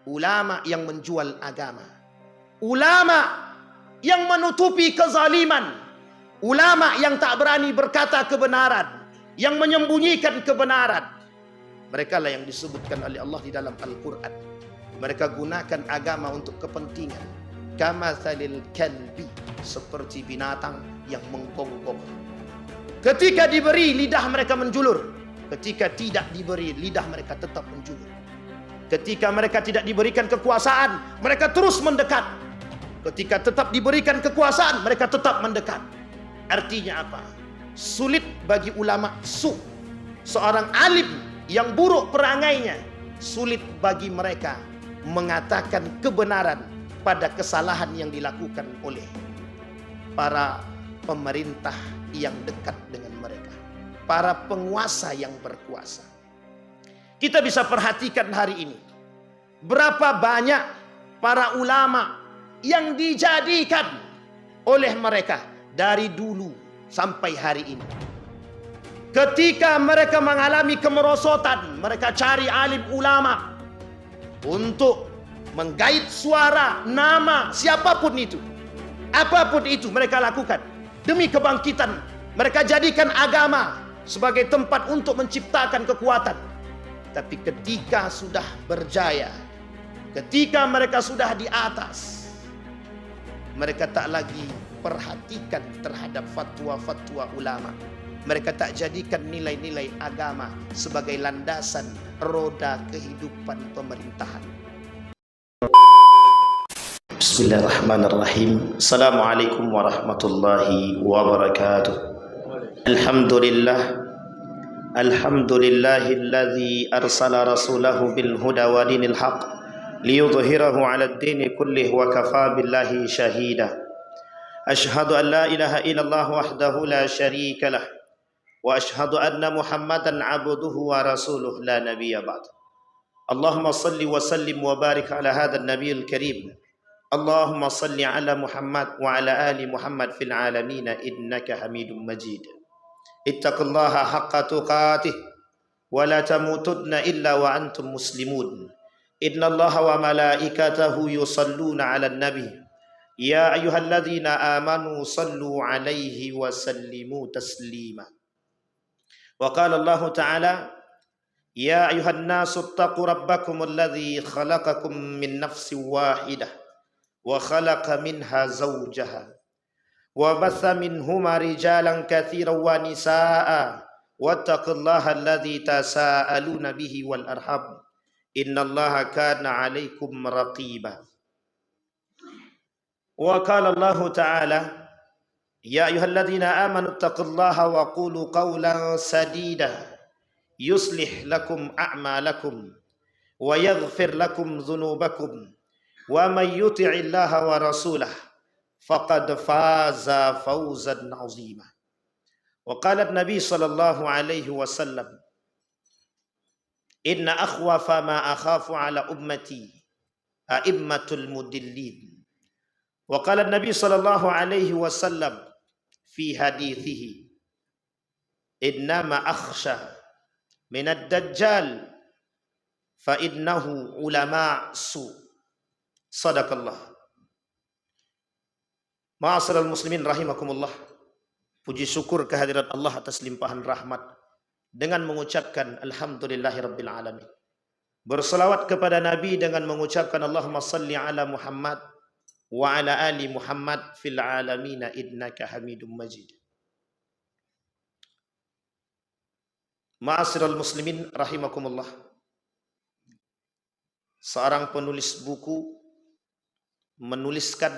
ulama yang menjual agama, ulama yang menutupi kezaliman, ulama yang tak berani berkata kebenaran, yang menyembunyikan kebenaran. Mereka lah yang disebutkan oleh Allah di dalam Al-Quran. Mereka gunakan agama untuk kepentingan. Kamatsalil kalbi, seperti binatang yang menggonggong. Ketika diberi, lidah mereka menjulur. Ketika tidak diberi, lidah mereka tetap menjulur. Ketika mereka tidak diberikan kekuasaan, mereka terus mendekat. Ketika tetap diberikan kekuasaan, mereka tetap mendekat. Artinya apa? Sulit bagi ulama su, seorang alim yang buruk perangainya, sulit bagi mereka mengatakan kebenaran pada kesalahan yang dilakukan oleh para pemerintah yang dekat dengan mereka, para penguasa yang berkuasa. Kita bisa perhatikan hari ini, berapa banyak para ulama yang dijadikan oleh mereka dari dulu sampai hari ini. Ketika mereka mengalami kemerosotan, mereka cari alim ulama untuk menggait suara, nama, siapapun itu. Apapun itu mereka lakukan demi kebangkitan. Mereka jadikan agama sebagai tempat untuk menciptakan kekuatan. Tapi ketika sudah berjaya, ketika mereka sudah di atas, mereka tak lagi perhatikan terhadap fatwa-fatwa ulama. Mereka tak jadikan nilai-nilai agama sebagai landasan roda kehidupan pemerintahan. Bismillahirrahmanirrahim. Assalamualaikum warahmatullahi wabarakatuh. Alhamdulillah. Alhamdulillahilladzi arsala rasulahu bil huda wa dinil haq liyudhhirahu 'ala ad-dini kullih wa kafaa billahi shahida. Ashhadu an la ilaha illallah wahdahu la syarika lah. Wa ashhadu anna Muhammadan abduhu wa rasuluh la nabiyya ba'd. Allahumma salli wa sallim wa barik ala hadzal nabiyil karim. Allahumma salli ala Muhammad wa ala ali Muhammad fil alamin innaka Hamidum Majid. Ittaqullaha haqqa tuqatih wa la tamutunna illa wa antum muslimun. Innallaha wa malaikatahu yusalluna 'alan nabi. Ya ayyuhalladzina amanu sallu 'alaihi wa sallimu taslima. Wa qala Allah Ta'ala, ya ayuhan nasu attaqu rabbakum alladhi khalaqakum min nafsin wahidah wa khalaqa minha zawjaha wa batha minhuma rijalan katsiran wa nisaa wattaqullaha alladhi tasaaluna bihi wal arham innallaha kana 'alaikum raqiba. Wa qala Allah Ta'ala, ya ayyuhalladzina amanu taqullaha wa qulu qawlan sadida yuslih lakum a'malakum wa yaghfir lakum dhunubakum wa may yuti'illaha wa rasulahu faqad faza fawzan 'azima. Wa qala an-nabi sallallahu alaihi wasallam, inna akhwafa ma akhafu ala ummati a'immatul mudillin. Wa qala an-nabi sallallahu alaihi wasallam fi hadithihi, innama akhsha minad dajjal fa innahu ulama su. Sadaqallah. Ma'asyiral muslimin rahimakumullah. Puji syukur kehadirat Allah atas limpahan rahmat dengan mengucapkan alhamdulillahirabbil alamin. Berselawat kepada Nabi dengan mengucapkan Allahumma salli ala Muhammad wa ala ali Muhammad fil alamin innaka Hamidum Majid. Ma'asyiral muslimin rahimakumullah. Seorang penulis buku menuliskan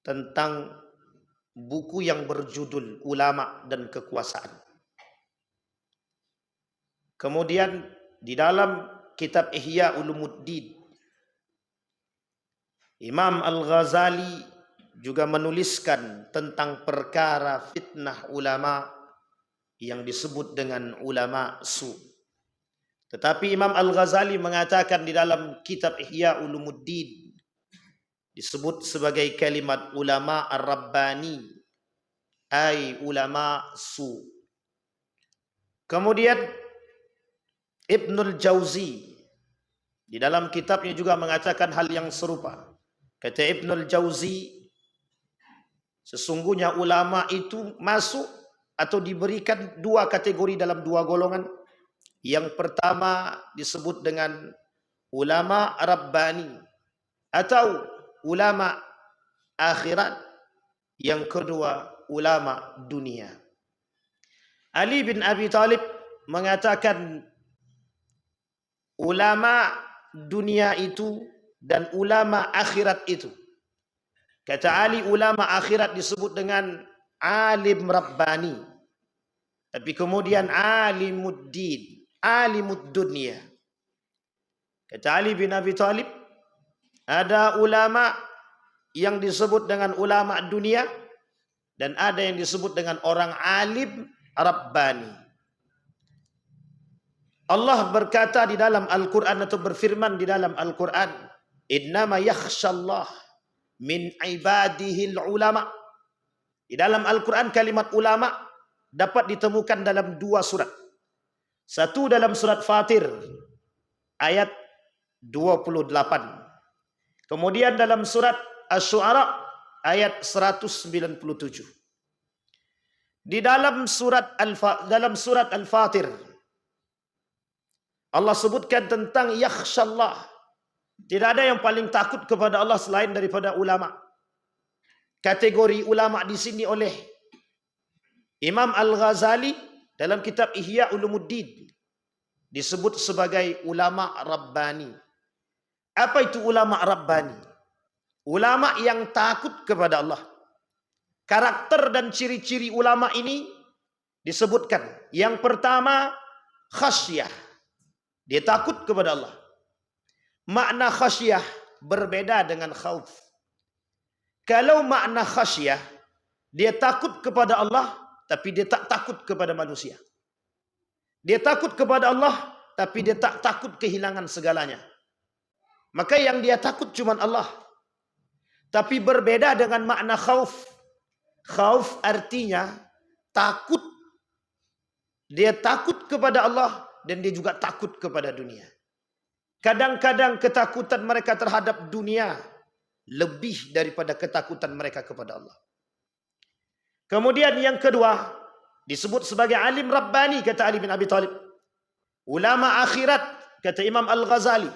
tentang buku yang berjudul Ulama dan Kekuasaan. Kemudian di dalam kitab Ihya Ulumuddin, Imam Al-Ghazali juga menuliskan tentang perkara fitnah ulama yang disebut dengan ulama su. Tetapi Imam Al-Ghazali mengatakan di dalam kitab Ihya Ulumuddin disebut sebagai kalimat ulama ar-rabbani, ay ulama su. Kemudian Ibnul Jauzi Di dalam kitabnya juga mengatakan hal yang serupa. Kata Ibnul Jauzi, sesungguhnya ulama itu masuk atau diberikan dua kategori dalam dua golongan. Yang pertama disebut dengan ulama Rabbani atau ulama akhirat. Yang kedua ulama dunia. Ali bin Abi Thalib mengatakan ulama dunia itu dan ulama akhirat itu. Kata Ali, ulama akhirat disebut dengan alim Rabbani. Tapi kemudian alimuddin, alimud dunia. Kata Ali bin Abi Thalib, ada ulama yang disebut dengan ulama dunia dan ada yang disebut dengan orang alim Rabbani. Allah berkata di dalam Al-Quran atau berfirman di dalam Al-Quran, innama yakhshallah min ibadihil ulama. Di dalam Al-Quran kalimat ulama dapat ditemukan dalam dua surat. Satu dalam surat Fatir ayat 28. Kemudian dalam surat Asy-Syu'ara ayat 197. Di dalam surat Al-Fatir Allah sebutkan tentang yakhshallah. Tidak ada yang paling takut kepada Allah selain daripada ulama. Kategori ulama di sini oleh Imam Al-Ghazali dalam kitab Ihya Ulumuddin disebut sebagai ulama Rabbani. Apa itu ulama Rabbani? Ulama yang takut kepada Allah. Karakter dan ciri-ciri ulama ini disebutkan. Yang pertama, khasyah. Dia takut kepada Allah. Makna khasyah berbeda dengan khauf. Kalau makna khasyah, dia takut kepada Allah, tapi dia tak takut kepada manusia. Dia takut kepada Allah, tapi dia tak takut kehilangan segalanya. Maka yang dia takut cuma Allah. Tapi berbeda dengan makna khauf. Khauf artinya takut. Dia takut kepada Allah dan dia juga takut kepada dunia. Kadang-kadang ketakutan mereka terhadap dunia lebih daripada ketakutan mereka kepada Allah. Kemudian yang kedua disebut sebagai alim Rabbani, kata Ali bin Abi Thalib. Ulama akhirat, kata Imam Al-Ghazali.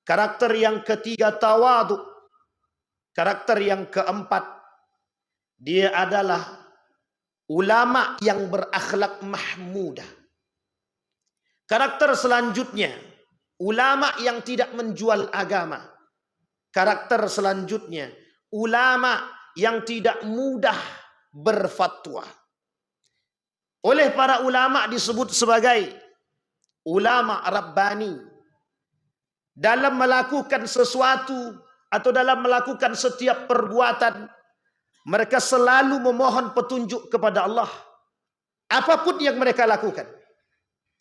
Karakter yang ketiga tawadu. Karakter yang keempat, dia adalah ulama yang berakhlak mahmudah. Karakter selanjutnya, ulama yang tidak menjual agama. Karakter selanjutnya, ulama yang tidak mudah berfatwa. Oleh para ulama disebut sebagai ulama Rabbani. Dalam melakukan sesuatu atau dalam melakukan setiap perbuatan, mereka selalu memohon petunjuk kepada Allah. Apapun yang mereka lakukan.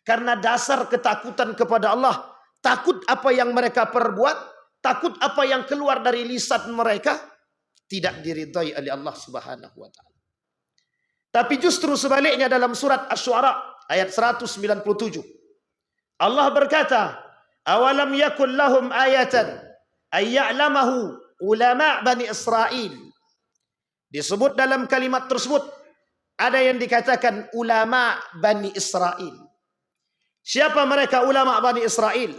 Karena dasar ketakutan kepada Allah. Takut apa yang mereka perbuat. Takut apa yang keluar dari lisan mereka. Tidak diridhai oleh Allah subhanahu wa ta'ala. Tapi justru sebaliknya dalam surat Asy-Syu'ara ayat 197. Allah berkata, awalam yakul lahum ayatan ayya'lamahu ulama Bani Israel. Disebut dalam kalimat tersebut ada yang dikatakan ulama Bani Israel. Siapa mereka ulama Bani Israel?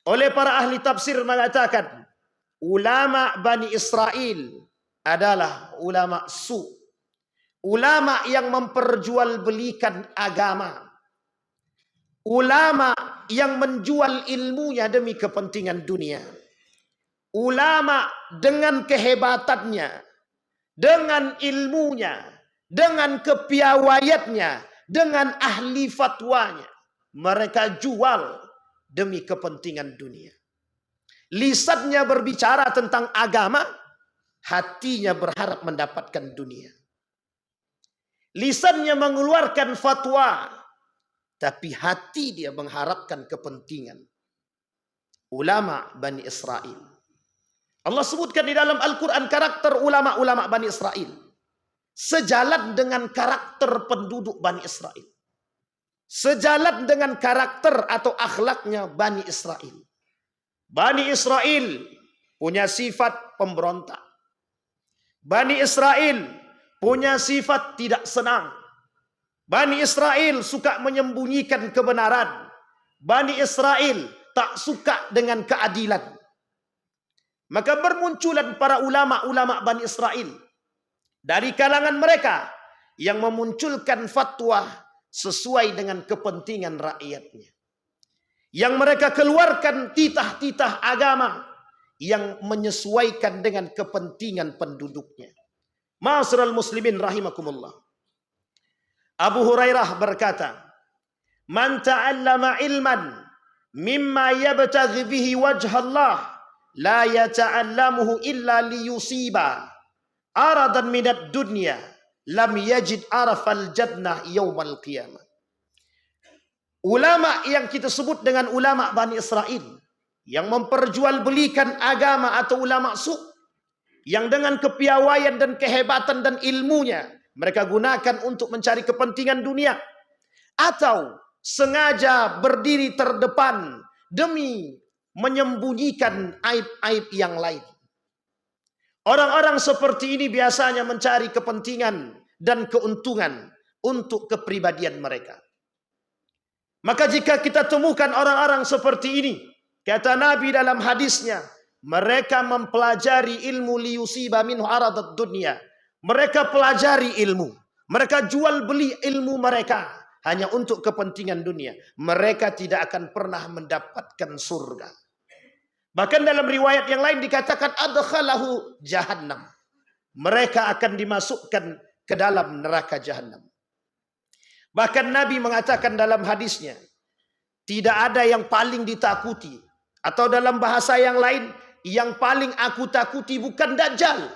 Oleh para ahli tafsir mengatakan ulama Bani Israel adalah ulama su. Ulama yang memperjualbelikan agama. Ulama yang menjual ilmunya demi kepentingan dunia. Ulama dengan kehebatannya, dengan ilmunya, dengan kepiawaiannya, dengan ahli fatwanya, mereka jual demi kepentingan dunia. Lisannya berbicara tentang agama, hatinya berharap mendapatkan dunia. Lisannya mengeluarkan fatwa, tapi hati dia mengharapkan kepentingan. Ulama Bani Israel. Allah sebutkan di dalam Al-Quran karakter ulama-ulama Bani Israel. Sejalan dengan karakter penduduk Bani Israel. Sejalan dengan karakter atau akhlaknya Bani Israel. Bani Israel punya sifat pemberontak. Bani Israel punya sifat tidak senang. Bani Israel suka menyembunyikan kebenaran. Bani Israel tak suka dengan keadilan. Maka bermunculan para ulama-ulama Bani Israel dari kalangan mereka yang memunculkan fatwa sesuai dengan kepentingan rakyatnya. Yang mereka keluarkan titah-titah agama yang menyesuaikan dengan kepentingan penduduknya. Ma'asyiral muslimin rahimakumullah. Abu Hurairah berkata, "Man ta'allama ilman mimma yabtaghi bihi wajhallah la yata'allamuhu illa liyusiba aradan minad dunya lam yajid arafal jannah yaumal qiyamah." Ulama yang kita sebut dengan ulama Bani Israel yang memperjualbelikan agama atau ulama su' yang dengan kepiawaian dan kehebatan dan ilmunya mereka gunakan untuk mencari kepentingan dunia atau sengaja berdiri terdepan demi menyembunyikan aib-aib yang lain. Orang-orang seperti ini biasanya mencari kepentingan dan keuntungan untuk kepribadian mereka. Maka jika kita temukan orang-orang seperti ini, kata Nabi dalam hadisnya, mereka mempelajari ilmu liyusiba minhu aradat dunia. Mereka pelajari ilmu. Mereka jual beli ilmu mereka hanya untuk kepentingan dunia. Mereka tidak akan pernah mendapatkan surga. Bahkan dalam riwayat yang lain dikatakan adkhalahu jahannam. Mereka akan dimasukkan ke dalam neraka jahannam. Bahkan Nabi mengatakan dalam hadisnya, tidak ada yang paling ditakuti. Atau dalam bahasa yang lain, yang paling aku takuti bukan Dajjal.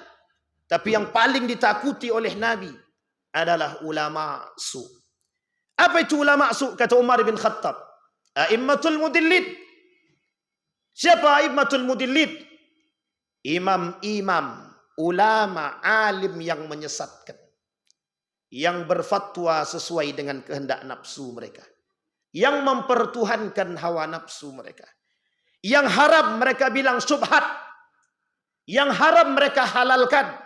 Tapi yang paling ditakuti oleh Nabi adalah ulama su. Apa itu ulama su? Kata Umar bin Khattab, a'immatul mudillid. Siapa a'immatul mudillid? Imam-imam, ulama, alim yang menyesatkan. Yang berfatwa sesuai dengan kehendak nafsu mereka. Yang mempertuhankan hawa nafsu mereka. Yang haram mereka bilang syubhat. Yang haram mereka halalkan.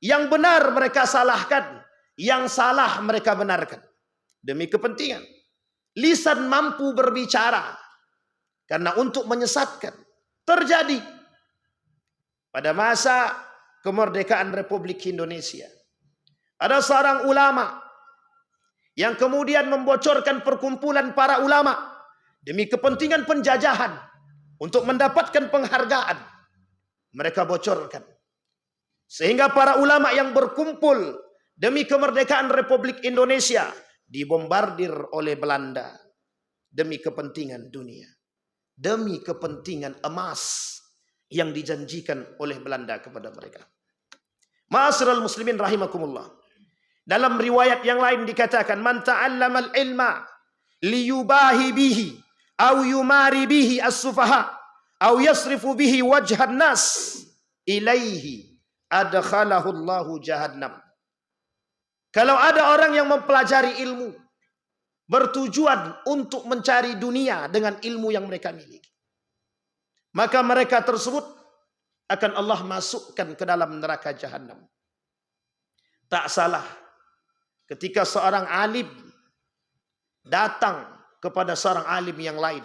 Yang benar mereka salahkan. Yang salah mereka benarkan. Demi kepentingan. Lisan mampu berbicara. Karena untuk menyesatkan. Terjadi. Pada masa kemerdekaan Republik Indonesia. Ada seorang ulama yang kemudian membocorkan perkumpulan para ulama demi kepentingan penjajahan untuk mendapatkan penghargaan. Mereka bocorkan. Sehingga para ulama yang berkumpul demi kemerdekaan Republik Indonesia dibombardir oleh Belanda demi kepentingan dunia. Demi kepentingan emas yang dijanjikan oleh Belanda kepada mereka. Ma'asyiral muslimin rahimakumullah. Dalam riwayat yang lain dikatakan, man ta'allamal ilma liyubahi bihi aw yumari bihi as-sufaha aw yasrifu bihi wajhan nas ilaihi adkhalahu Allahu jahannam. Kalau ada orang yang mempelajari ilmu bertujuan untuk mencari dunia dengan ilmu yang mereka miliki, maka mereka tersebut akan Allah masukkan ke dalam neraka jahannam. Tak salah ketika seorang alim datang kepada seorang alim yang lain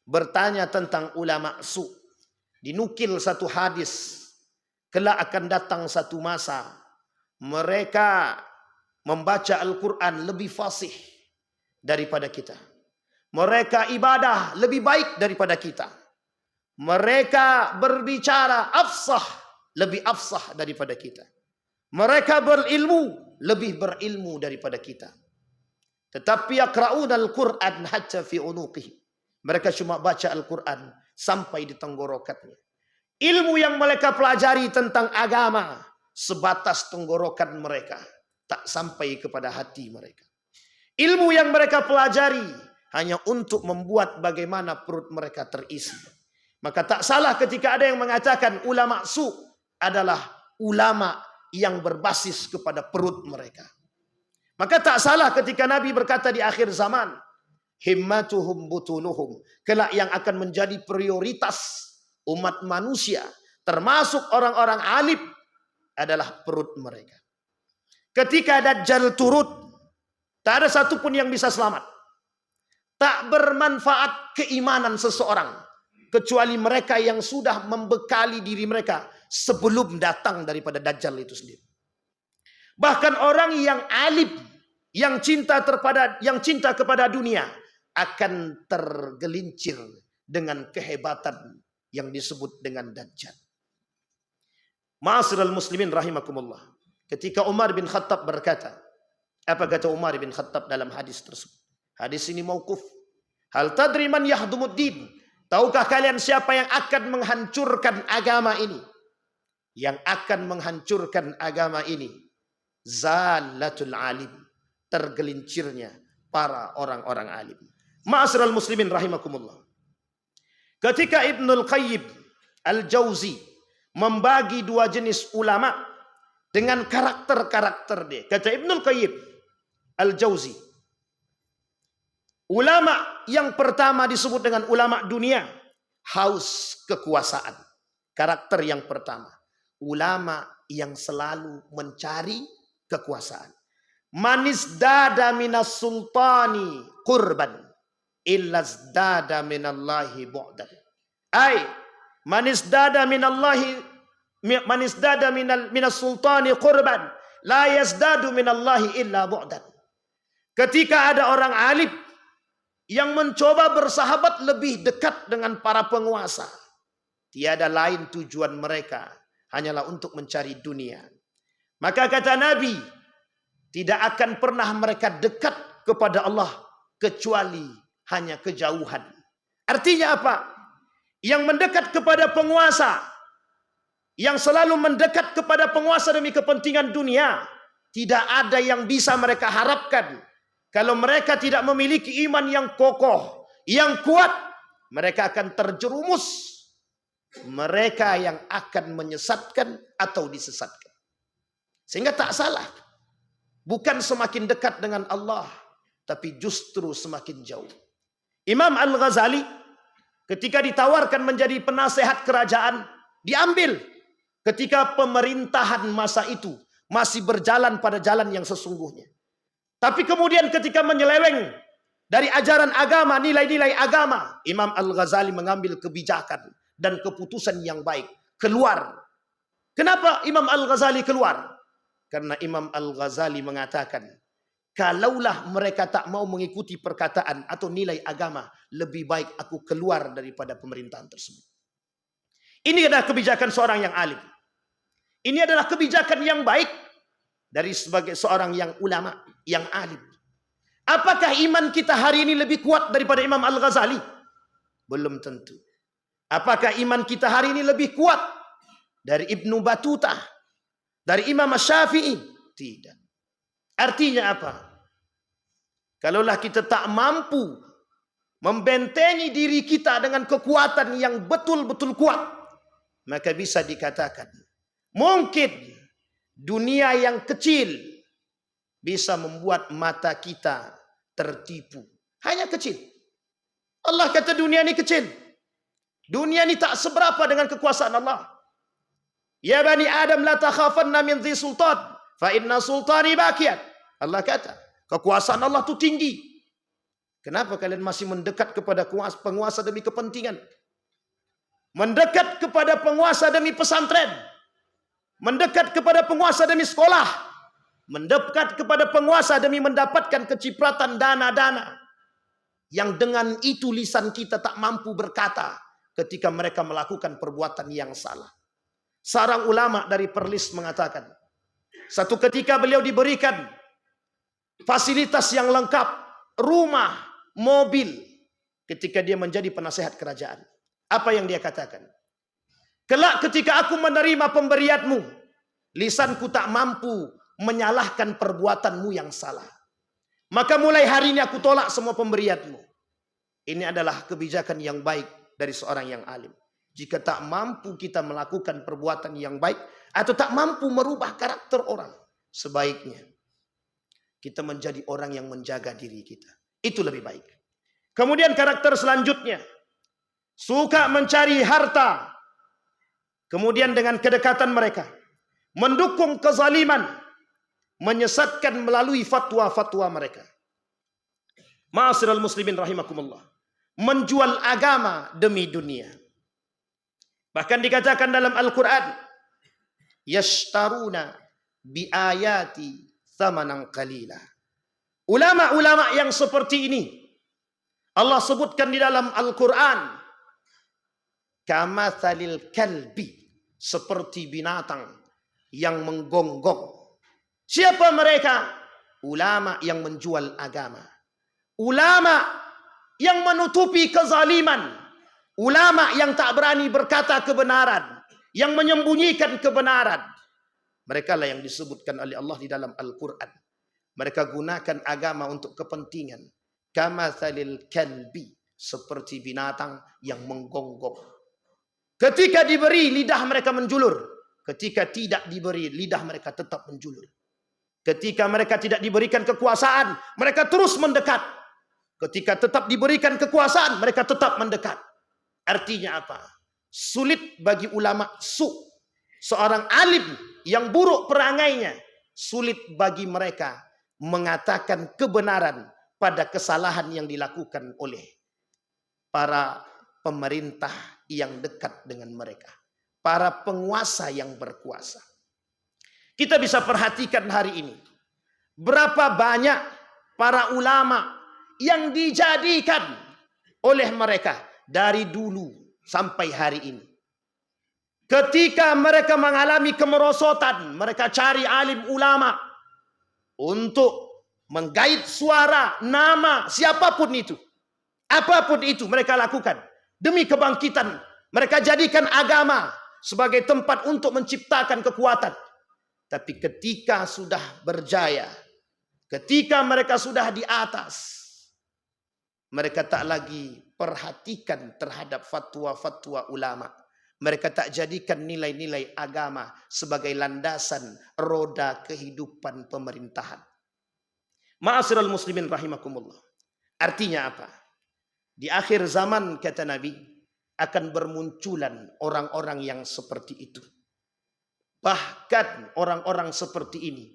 bertanya tentang ulama su. Dinukil satu hadis, kelak akan datang satu masa mereka membaca Al-Quran lebih fasih daripada kita. Mereka ibadah lebih baik daripada kita. Mereka berbicara afsah, lebih afsah daripada kita. Mereka berilmu, lebih berilmu daripada kita. Tetapi yaqra'un al-Qur'an hatta fi unuqihi. Mereka cuma baca Al-Quran sampai di tenggorokannya. Ilmu yang mereka pelajari tentang agama sebatas tenggorokan mereka, tak sampai kepada hati mereka. Ilmu yang mereka pelajari hanya untuk membuat bagaimana perut mereka terisi. Maka tak salah ketika ada yang mengatakan ulama su adalah ulama yang berbasis kepada perut mereka. Maka tak salah ketika Nabi berkata di akhir zaman, himmatuhum butunuhum. Kelak yang akan menjadi prioritas umat manusia, termasuk orang-orang alim, adalah perut mereka. Ketika Dajjal turut, tak ada satupun yang bisa selamat. Tak bermanfaat keimanan seseorang, kecuali mereka yang sudah membekali diri mereka sebelum datang daripada Dajjal itu sendiri. Bahkan orang yang alim, yang cinta kepada dunia, akan tergelincir dengan kehebatan yang disebut dengan Dajjal. Ma'asyiral muslimin rahimakumullah. Ketika Umar bin Khattab berkata, apa kata Umar bin Khattab dalam hadis tersebut? Hadis ini mauquf. Hal tadri man yahdumuddin? Tahukah kalian siapa yang akan menghancurkan agama ini? Yang akan menghancurkan agama ini, zalatul alim, tergelincirnya para orang-orang alim. Ma'asyiral muslimin rahimakumullah. Ketika Ibnul Qayyim Al-Jauzi membagi dua jenis ulama dengan karakter-karakter dia. Kata Ibnul Qayyim Al-Jauzi, ulama yang pertama disebut dengan ulama dunia, haus kekuasaan. Karakter yang pertama, ulama yang selalu mencari kekuasaan. Manis dada minas sultani qurban illas dada minallahi bu'dan. Ay manis dada minas sultani qurban la yazdadu minallahi illa bu'dan. Ketika ada orang alim yang mencoba bersahabat lebih dekat dengan para penguasa, tiada lain tujuan mereka hanyalah untuk mencari dunia. Maka kata Nabi, tidak akan pernah mereka dekat kepada Allah kecuali hanya kejauhan. Artinya apa? Yang mendekat kepada penguasa, yang selalu mendekat kepada penguasa demi kepentingan dunia, tidak ada yang bisa mereka harapkan. Kalau mereka tidak memiliki iman yang kokoh, yang kuat, mereka akan terjerumus. Mereka yang akan menyesatkan atau disesatkan. Sehingga tak salah. Bukan semakin dekat dengan Allah, tapi justru semakin jauh. Imam Al-Ghazali ketika ditawarkan menjadi penasehat kerajaan, diambil ketika pemerintahan masa itu masih berjalan pada jalan yang sesungguhnya. Tapi kemudian ketika menyeleweng dari ajaran agama, nilai-nilai agama, Imam Al-Ghazali mengambil kebijakan dan keputusan yang baik. Keluar. Kenapa Imam Al-Ghazali keluar? Karena Imam Al-Ghazali mengatakan, kalaulah mereka tak mau mengikuti perkataan atau nilai agama, lebih baik aku keluar daripada pemerintahan tersebut. Ini adalah kebijakan seorang yang alim. Ini adalah kebijakan yang baik dari sebagai seorang yang ulama, yang alim. Apakah iman kita hari ini lebih kuat daripada Imam Al-Ghazali? Belum tentu. Apakah iman kita hari ini lebih kuat dari Ibnu Battuta, dari Imam Syafi'i? Tidak. Artinya apa? Kalaulah kita tak mampu membentengi diri kita dengan kekuatan yang betul-betul kuat, maka bisa dikatakan mungkin dunia yang kecil bisa membuat mata kita tertipu. Hanya kecil. Allah kata dunia ini kecil. Dunia ini tak seberapa dengan kekuasaan Allah. Ya bani Adam la takhafanna min dhi sultan fa inna sultani baqiyat. Allah kata, kekuasaan Allah itu tinggi. Kenapa kalian masih mendekat kepada penguasa demi kepentingan? Mendekat kepada penguasa demi pesantren. Mendekat kepada penguasa demi sekolah. Mendekat kepada penguasa demi mendapatkan kecipratan dana-dana. Yang dengan itu lisan kita tak mampu berkata ketika mereka melakukan perbuatan yang salah. Seorang ulama dari Perlis mengatakan, satu ketika beliau diberikan fasilitas yang lengkap, rumah, mobil, ketika dia menjadi penasehat kerajaan. Apa yang dia katakan? Kelak ketika aku menerima pemberianmu, lisanku tak mampu menyalahkan perbuatanmu yang salah. Maka mulai hari ini aku tolak semua pemberianmu. Ini adalah kebijakan yang baik dari seorang yang alim. Jika tak mampu kita melakukan perbuatan yang baik, atau tak mampu merubah karakter orang, sebaiknya kita menjadi orang yang menjaga diri kita. Itu lebih baik. Kemudian karakter selanjutnya, suka mencari harta. Kemudian dengan kedekatan mereka, mendukung kezaliman, menyesatkan melalui fatwa-fatwa mereka. Ma'asyiral muslimin rahimakumullah. Menjual agama demi dunia. Bahkan dikatakan dalam Al-Quran, yashtaruna biayati thamanan qalila. Ulama-ulama yang seperti ini Allah sebutkan di dalam Al-Quran, kamathalil kalbi, seperti binatang yang menggonggong. Siapa mereka? Ulama yang menjual agama, ulama yang menutupi kezaliman, ulama yang tak berani berkata kebenaran, yang menyembunyikan kebenaran. Mereka lah yang disebutkan oleh Allah di dalam Al-Quran. Mereka gunakan agama untuk kepentingan. Kamathalil kalbi, seperti binatang yang menggonggong. Ketika diberi, lidah mereka menjulur. Ketika tidak diberi, lidah mereka tetap menjulur. Ketika mereka tidak diberikan kekuasaan, mereka terus mendekat. Ketika tetap diberikan kekuasaan, mereka tetap mendekat. Artinya apa? Sulit bagi ulama seorang alim yang buruk perangainya, sulit bagi mereka mengatakan kebenaran pada kesalahan yang dilakukan oleh para pemerintah yang dekat dengan mereka, para penguasa yang berkuasa. Kita bisa perhatikan hari ini, berapa banyak para ulama yang dijadikan oleh mereka dari dulu sampai hari ini. Ketika mereka mengalami kemerosotan, mereka cari alim ulama untuk menggait suara, nama, siapapun itu. Apapun itu mereka lakukan demi kebangkitan. Mereka jadikan agama sebagai tempat untuk menciptakan kekuatan. Tapi ketika sudah berjaya, ketika mereka sudah di atas, mereka tak lagi perhatikan terhadap fatwa-fatwa ulama. Mereka tak jadikan nilai-nilai agama sebagai landasan roda kehidupan pemerintahan. Ma'asyiral muslimin rahimakumullah. Artinya apa? Di akhir zaman, kata Nabi, akan bermunculan orang-orang yang seperti itu. Bahkan orang-orang seperti ini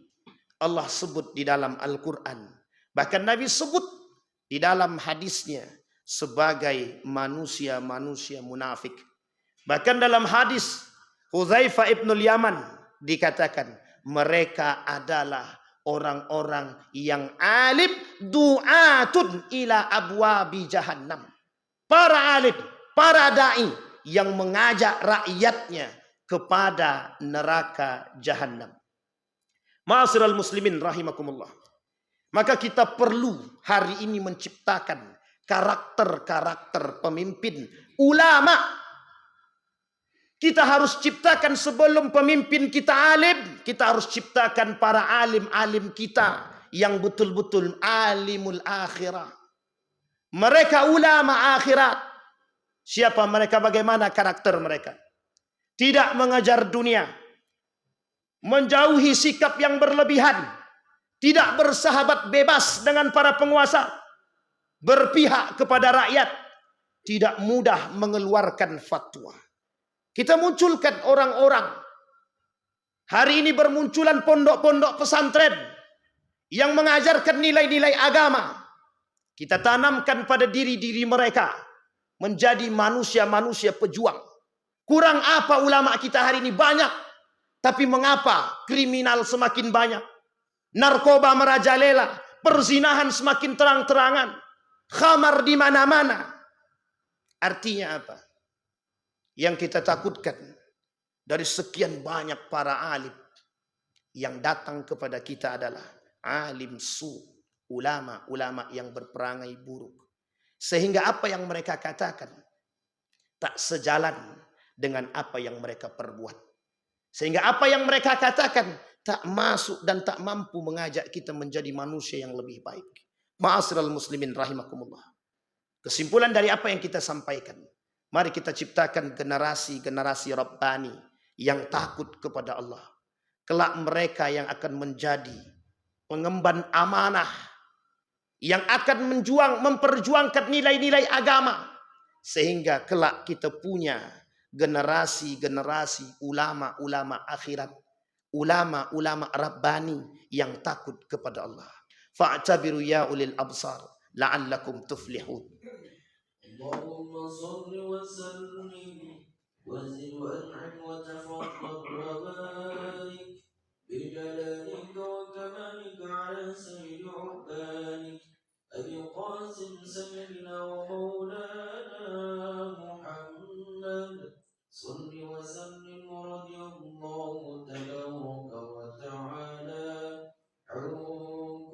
Allah sebut di dalam Al-Quran. Bahkan Nabi sebut di dalam hadisnya sebagai manusia-manusia munafik. Bahkan dalam hadis Hudzaifah ibnul Yaman dikatakan mereka adalah orang-orang yang alim du'atun ila abwabi jahannam. Para alim, para da'i yang mengajak rakyatnya kepada neraka jahannam. Ma'asyiral muslimin rahimakumullah. Maka kita perlu hari ini menciptakan karakter-karakter pemimpin ulama. Kita harus ciptakan sebelum pemimpin kita alim, kita harus ciptakan para alim-alim kita yang betul-betul alimul akhirah. Mereka ulama akhirat. Siapa mereka? Bagaimana karakter mereka? Tidak mengejar dunia, menjauhi sikap yang berlebihan, tidak bersahabat bebas dengan para penguasa, berpihak kepada rakyat, tidak mudah mengeluarkan fatwa. Kita munculkan orang-orang. Hari ini bermunculan pondok-pondok pesantren yang mengajarkan nilai-nilai agama. Kita tanamkan pada diri-diri mereka menjadi manusia-manusia pejuang. Kurang apa ulama kita hari ini banyak, tapi mengapa kriminal semakin banyak? Narkoba merajalela, perzinahan semakin terang-terangan, khamar di mana-mana. Artinya apa? Yang kita takutkan dari sekian banyak para alim yang datang kepada kita adalah alim su, ulama-ulama yang berperangai buruk. Sehingga apa yang mereka katakan tak sejalan dengan apa yang mereka perbuat. Sehingga apa yang mereka katakan tak masuk dan tak mampu mengajak kita menjadi manusia yang lebih baik. Ma'asyiral muslimin rahimakumullah. Kesimpulan dari apa yang kita sampaikan, mari kita ciptakan generasi-generasi Rabbani yang takut kepada Allah. Kelak mereka yang akan menjadi pengemban amanah yang akan memperjuangkan nilai-nilai agama, sehingga kelak kita punya generasi-generasi ulama-ulama akhirat, ulama-ulama rabbani yang takut kepada Allah. Fa'tabiru ya ulil absar la'allakum tuflihun. Allahumma salli wa sallim wa zid wa an'im wa tafaddal wa barik بجلالك وكمالك على سيد عبادك أبي القاسم سيدنا ومولانا محمد صل وسلم رضي الله تبارك وتعالى عن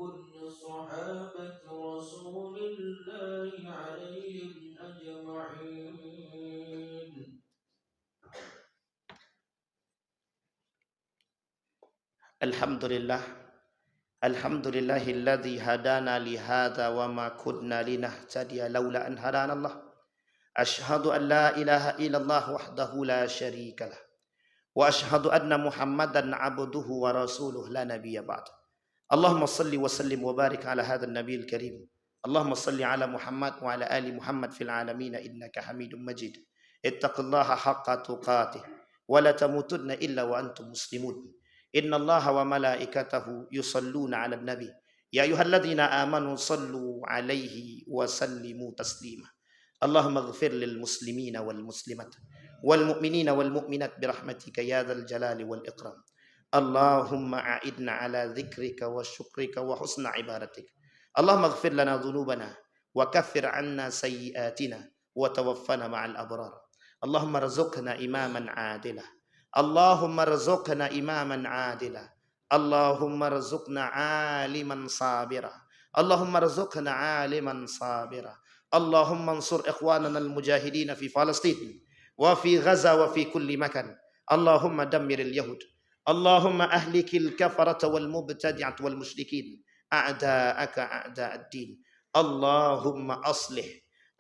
كل صحابة رسول الله عليهم أجمعين. Alhamdulillah, alhamdulillahilladzi hadana li hadza wa ma kunna linahtadiya laula an hadana Allah. Asyhadu an la ilaha illallah wahdahu la syarikalah wa asyhadu anna Muhammadan abduhu wa rasuluh la nabiyya ba'd. Allahumma salli wa sallim wa barik ala hadzal nabiyil karim. Allahumma salli ala Muhammad wa ala ali Muhammad fil alamin innaka Hamidum Majid. Ittaqillaha haqqa tuqatih wa la tamutunna illa wa antum muslimun. Inna Allaha wa malaikatahu yusalluna 'alan nabi. Ya ayyuhalladzina amanu sallu 'alaihi wa sallimu taslima. Allahumma ighfir lil muslimina wal muslimat wal mu'minina wal mu'minat bi rahmatika ya dzal jalali wal ikram. Allahumma a'idna 'ala dzikrika wa syukrika wa husna ibadatik. Allahumma ighfir lana dhunubana wa kaffir 'anna sayyi'atina wa tawaffana ma'al abrar. Allahumma rzuqna imaman 'adilah. Allahumma rzuqna imaman 'adila. Allahumma rzuqna 'aliman sabira. Allahumma rzuqna 'aliman sabira. Allahumma ansur ikhwanana al-mujahidin fi Palestin wa fi Gaza wa fi kulli makan. Allahumma dammiril yahud. Allahumma ahlikil kafarata wal mubtadi'at wal musyrikin. A'da'aka a'da'ad din. Allahumma aslih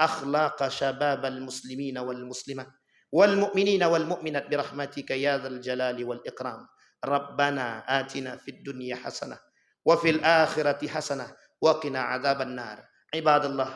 akhlaqa syababal muslimina wal muslimat والمؤمنين والمؤمنات برحمتك يا ذا الجلال والإكرام. ربنا آتنا في الدنيا حسنة وفي الآخرة حسنة وقنا عذاب النار. عباد الله